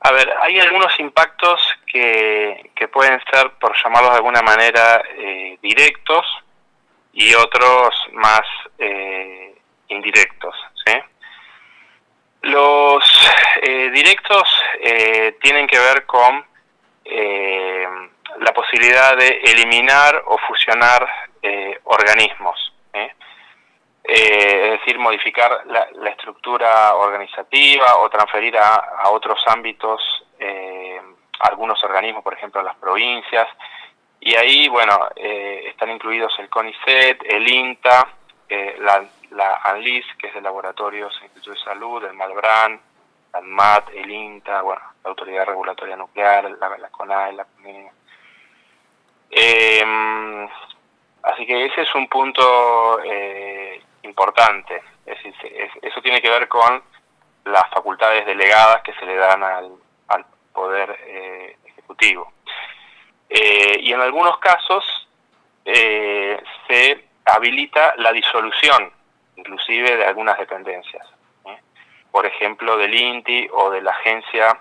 A ver, hay algunos impactos que pueden ser, por llamarlos de alguna manera, directos y otros más indirectos, ¿sí? Los directos tienen que ver con la posibilidad de eliminar o fusionar organismos, es decir, modificar la estructura organizativa o transferir a otros ámbitos algunos organismos, por ejemplo, las provincias, y ahí, bueno, están incluidos el CONICET, el INTA, la ANLIS, que es de Laboratorios e Institutos de Salud, el MALBRAN, la ANMAT, el INTA, bueno, la Autoridad Regulatoria Nuclear, la CONAE, la CONIE. Así que ese es un punto importante, es decir, eso tiene que ver con las facultades delegadas que se le dan al Poder Ejecutivo. Y en algunos casos se habilita la disolución, inclusive de algunas dependencias, por ejemplo del INTI o de la Agencia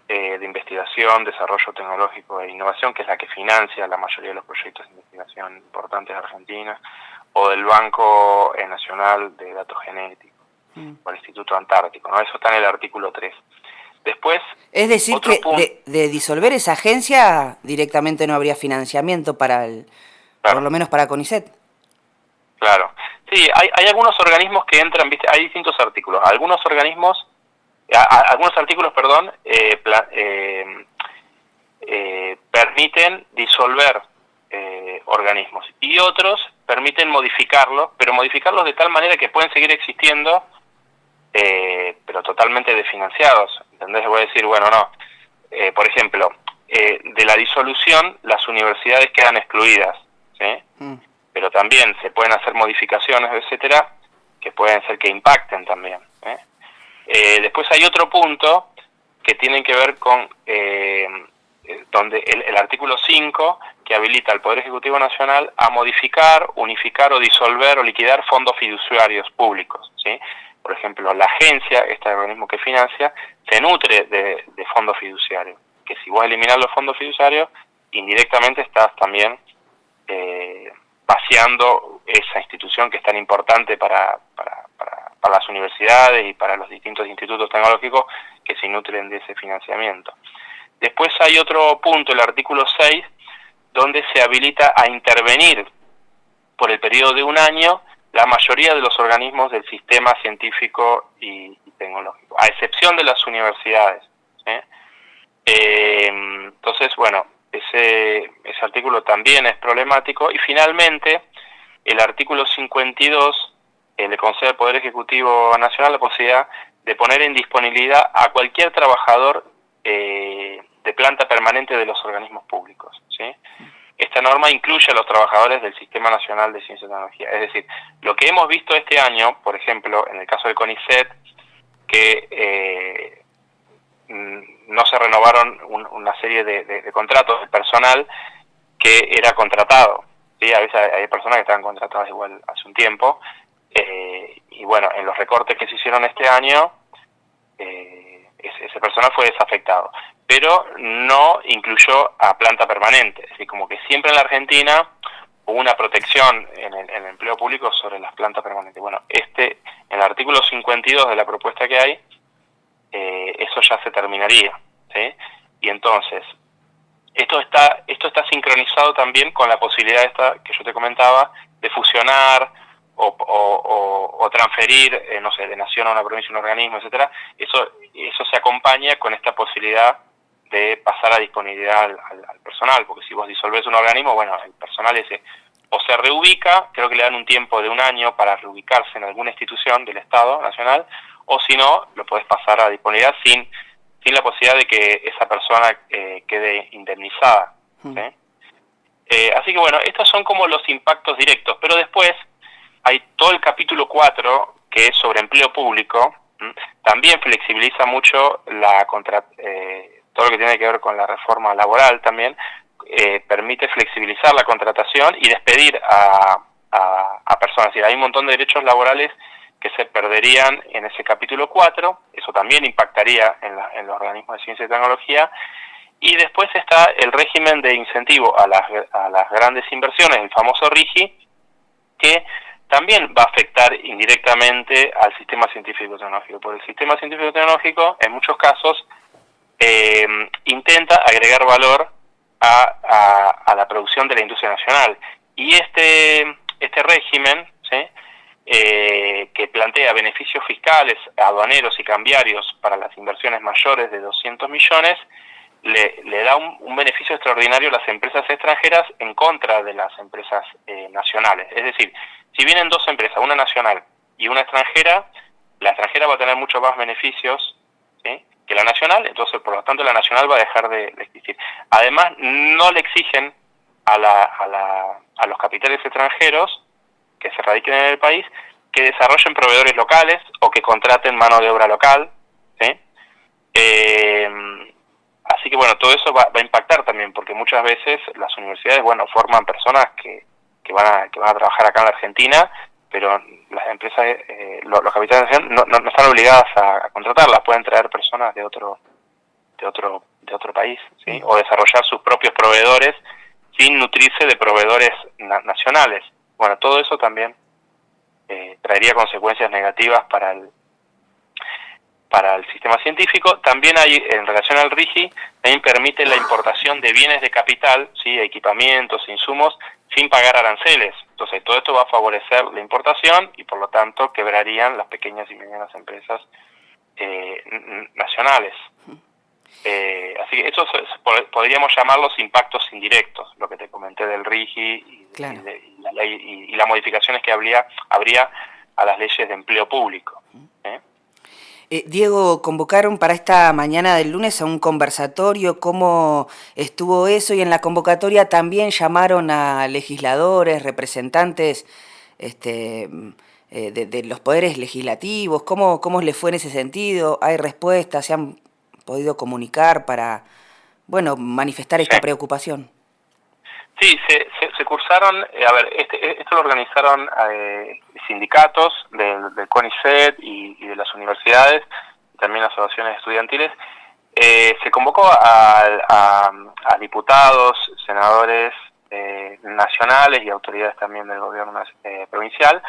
de Investigación, Desarrollo Tecnológico e Innovación, que es la que financia la mayoría de los proyectos de investigación importantes de Argentina, o del Banco Nacional de Datos Genéticos, o el Instituto Antártico, ¿no? Eso está en el artículo 3. Después, es decir, que de disolver esa agencia directamente no habría financiamiento para claro, por lo menos para CONICET. Claro. Sí, hay algunos organismos que entran, ¿viste? Hay distintos artículos. Algunos artículos, permiten disolver organismos y otros permiten modificarlos, pero modificarlos de tal manera que pueden seguir existiendo, pero totalmente desfinanciados. ¿Entendés? Voy a decir, bueno, no. Por ejemplo, de la disolución las universidades quedan excluidas, ¿sí? Pero también se pueden hacer modificaciones, etcétera, que pueden ser que impacten también. Después hay otro punto que tiene que ver con donde el artículo 5, que habilita al Poder Ejecutivo Nacional a modificar, unificar o disolver o liquidar fondos fiduciarios públicos, ¿sí? Por ejemplo, la agencia, este organismo que financia, se nutre de fondos fiduciarios, que si vos eliminás los fondos fiduciarios, indirectamente estás también vaciando esa institución que es tan importante para las universidades y para los distintos institutos tecnológicos que se nutren de ese financiamiento. Después hay otro punto, el artículo 6, donde se habilita a intervenir por el periodo de un año la mayoría de los organismos del sistema científico y tecnológico, a excepción de las universidades. Entonces, bueno, ese artículo también es problemático. Y finalmente, el artículo 52 le concede al Poder Ejecutivo Nacional la posibilidad de poner en disponibilidad a cualquier trabajador de planta permanente de los organismos públicos, ¿sí? Esta norma incluye a los trabajadores del Sistema Nacional de Ciencia y Tecnología. Es decir, lo que hemos visto este año, por ejemplo, en el caso del CONICET, que no se renovaron una serie de contratos de personal que era contratado, ¿sí? A veces hay personas que estaban contratadas igual hace un tiempo, y bueno, en los recortes que se hicieron este año, ese personal fue desafectado, pero no incluyó a planta permanente. Es decir, como que siempre en la Argentina hubo una protección en el empleo público sobre las plantas permanentes. Bueno, en el artículo 52 de la propuesta que hay, eso ya se terminaría, ¿sí? Y entonces, esto está sincronizado también con la posibilidad esta que yo te comentaba de fusionar o transferir, no sé, de nación a una provincia, un organismo, etcétera. Eso se acompaña con esta posibilidad de pasar a disponibilidad al personal, porque si vos disolvés un organismo, bueno, el personal ese o se reubica, creo que le dan un tiempo de un año para reubicarse en alguna institución del Estado Nacional, o si no, lo podés pasar a disponibilidad sin la posibilidad de que esa persona quede indemnizada, ¿sí? Así que bueno, estos son como los impactos directos, pero después hay todo el capítulo 4, que es sobre empleo público, también flexibiliza mucho todo lo que tiene que ver con la reforma laboral también, permite flexibilizar la contratación y despedir a personas. Es decir, hay un montón de derechos laborales que se perderían en ese capítulo 4, eso también impactaría en los organismos de ciencia y tecnología. Y después está el régimen de incentivo a las grandes inversiones, el famoso RIGI, que también va a afectar indirectamente al sistema científico-tecnológico, porque el sistema científico-tecnológico en muchos casos intenta agregar valor a la producción de la industria nacional. Y este régimen, ¿sí?, que plantea beneficios fiscales, aduaneros y cambiarios para las inversiones mayores de 200 millones, le da un beneficio extraordinario a las empresas extranjeras en contra de las empresas nacionales. Es decir, si vienen dos empresas, una nacional y una extranjera, la extranjera va a tener muchos más beneficios, ¿sí?, que la nacional, entonces por lo tanto la nacional va a dejar de existir. Además, no le exigen a los capitales extranjeros que se radiquen en el país que desarrollen proveedores locales o que contraten mano de obra local, ¿sí? Así que bueno, todo eso va a impactar también, porque muchas veces las universidades, bueno, forman personas que van a trabajar acá en la Argentina, pero las empresas, los capitales no están obligadas a contratarlas, pueden traer personas de otro país, ¿sí?, o desarrollar sus propios proveedores sin nutrirse de proveedores nacionales. Bueno, todo eso también traería consecuencias negativas para el sistema científico. También hay, en relación al RIGI, también permite la importación de bienes de capital, ¿sí?, equipamientos, insumos, sin pagar aranceles. Entonces, todo esto va a favorecer la importación y, por lo tanto, quebrarían las pequeñas y medianas empresas nacionales. Así que estos podríamos llamarlos impactos indirectos, lo que te comenté del RIGI claro, y la ley y las modificaciones que habría a las leyes de empleo público. Diego, convocaron para esta mañana del lunes a un conversatorio. ¿Cómo estuvo eso? Y en la convocatoria también llamaron a legisladores, representantes de los poderes legislativos. ¿Cómo les fue en ese sentido? ¿Hay respuestas? ¿Se han podido comunicar para, bueno, manifestar esta preocupación? Sí, se cursaron, esto lo organizaron sindicatos del CONICET y de las universidades, y también asociaciones estudiantiles. Se convocó a diputados, senadores nacionales y autoridades también del gobierno provincial,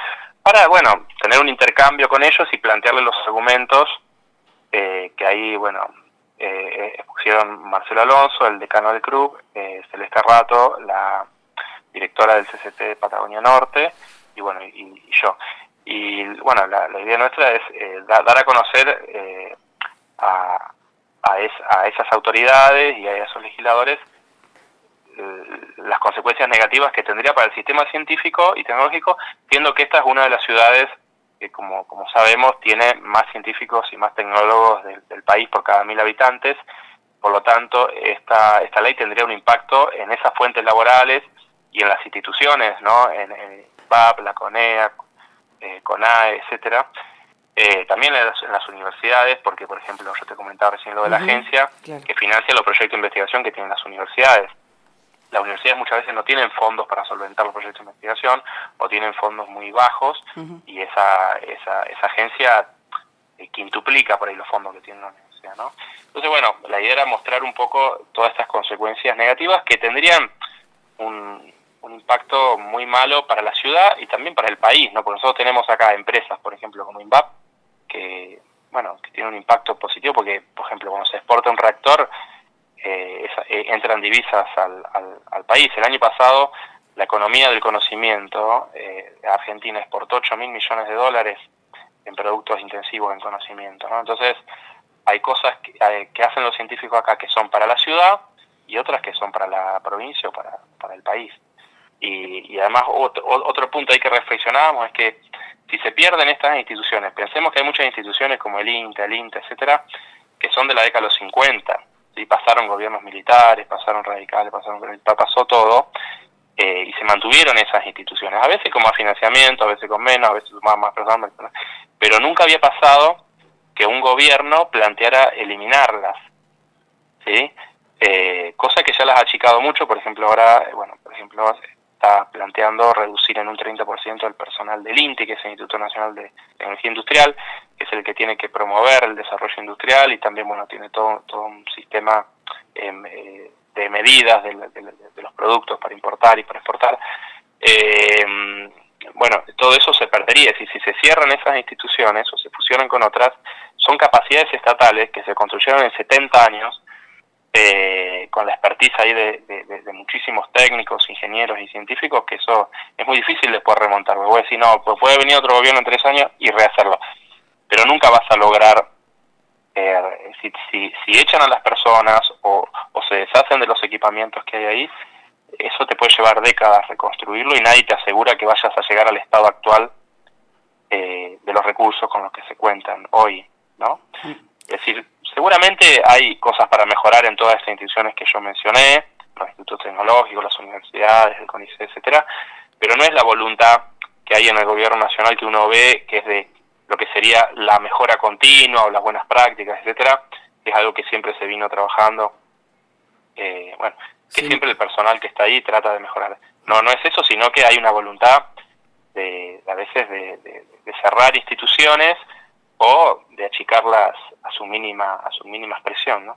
para, bueno, tener un intercambio con ellos y plantearles los argumentos que ahí, bueno, expusieron Marcelo Alonso, el decano del CRUB, Celeste Rato, la directora del CCT de Patagonia Norte, y bueno, y yo. Y bueno, la idea nuestra es dar a conocer a esas autoridades y a esos legisladores las consecuencias negativas que tendría para el sistema científico y tecnológico, siendo que esta es una de las ciudades que, como sabemos, tiene más científicos y más tecnólogos del país por cada 1.000 habitantes. Por lo tanto, esta ley tendría un impacto en esas fuentes laborales y en las instituciones, ¿no?, en BAP, la CONEA, CONAE, etcétera. También en las universidades, porque, por ejemplo, yo te comentaba recién lo de la agencia, claro, que financia los proyectos de investigación que tienen las universidades. Las universidades muchas veces no tienen fondos para solventar los proyectos de investigación o tienen fondos muy bajos, y esa agencia quintuplica por ahí los fondos que tiene la universidad, ¿no? Entonces, bueno, la idea era mostrar un poco todas estas consecuencias negativas que tendrían un impacto muy malo para la ciudad y también para el país, ¿no? Porque nosotros tenemos acá empresas, por ejemplo, como INVAP, que tienen un impacto positivo porque, por ejemplo, cuando se exporta un reactor, entran divisas al país. El año pasado la economía del conocimiento Argentina exportó 8.000 millones de dólares en productos intensivos en conocimiento, ¿no? Entonces hay cosas que hacen los científicos acá que son para la ciudad y otras que son para la provincia o para el país. Y además otro punto ahí que reflexionábamos es que si se pierden estas instituciones, pensemos que hay muchas instituciones como el INTA, el INTA, etcétera, que son de la década de los 50, ¿sí? Pasaron gobiernos militares, pasaron radicales, pasó todo, y se mantuvieron esas instituciones, a veces con más financiamiento, a veces con menos, a veces más personas, pero nunca había pasado que un gobierno planteara eliminarlas, ¿sí? Cosa que ya las ha achicado mucho. Por ejemplo, ahora, está planteando reducir en un 30% el personal del INTI, que es el Instituto Nacional de Tecnología Industrial, que es el que tiene que promover el desarrollo industrial y también, bueno, tiene todo un sistema de medidas de los productos para importar y para exportar. Bueno, todo eso se perdería. Si se cierran esas instituciones o se fusionan con otras, son capacidades estatales que se construyeron en 70 años, con la expertise ahí de muchísimos técnicos, ingenieros y científicos, que eso es muy difícil después remontar. Porque voy a decir, no, pues puede venir otro gobierno en 3 años y rehacerlo, pero nunca vas a lograr, si echan a las personas o se deshacen de los equipamientos que hay ahí, eso te puede llevar décadas reconstruirlo y nadie te asegura que vayas a llegar al estado actual de los recursos con los que se cuentan hoy, ¿no? Es decir, seguramente hay cosas para mejorar en todas estas instituciones que yo mencioné, los institutos tecnológicos, las universidades, el CONICET, etcétera, pero no es la voluntad que hay en el gobierno nacional que uno ve, que es de lo que sería la mejora continua o las buenas prácticas, etcétera, que es algo que siempre se vino trabajando, bueno, que Sí. siempre el personal que está ahí trata de mejorar. No es eso, sino que hay una voluntad a veces de cerrar instituciones o de achicarlas a su mínima expresión, ¿no?